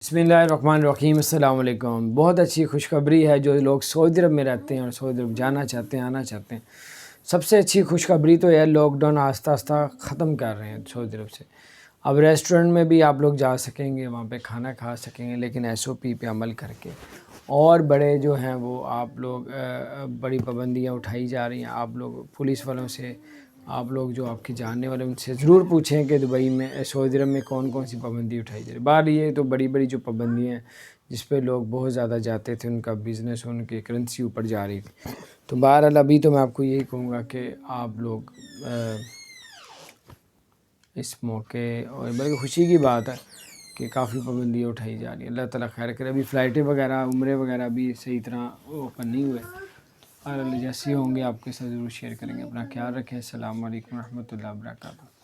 बिस्मिल्लाहिर्रहमानिर्रहीम। अस्सलाम वालेकुम। बहुत अच्छी खुशखबरी है जो लोग सऊदी अरब में रहते हैं और सऊदी अरब जाना चाहते हैं, आना चाहते हैं। सबसे अच्छी खुशखबरी तो यह लॉकडाउन आस्ता आस्ता ख़त्म कर रहे हैं सऊदी अरब से। अब रेस्टोरेंट में भी आप लोग जा सकेंगे, वहाँ पे खाना खा सकेंगे, लेकिन SOP पे अमल करके। और बड़े जो हैं वो आप लोग बड़ी पाबंदियाँ उठाई जा रही हैं। आप लोग पुलिस वालों से, आप लोग जो आपके जानने वाले उनसे ज़रूर पूछें कि दुबई में, सऊदी अरब में कौन कौन सी पाबंदी उठाई जा रही है। बाहर ये तो बड़ी बड़ी जो पाबंदियाँ हैं जिस पे लोग बहुत ज़्यादा जाते थे, उनका बिज़नेस, उनकी करेंसी ऊपर जा रही थी। तो बहरहाल अभी तो मैं आपको यही कहूँगा कि आप लोग इस मौके, और बल्कि खुशी की बात है कि काफ़ी पाबंदियाँ उठाई जा रही हैं। अल्लाह ताला खैर करे। अभी फ़्लाइटें वगैरह, उम्रे वगैरह भी सही तरह ओपन नहीं हुए, और जैसे होंगे आपके साथ ज़रूर शेयर करेंगे। अपना ख्याल रखें। अस्सलाम वालेकुम रहमतुल्लाहि व बरकातहू।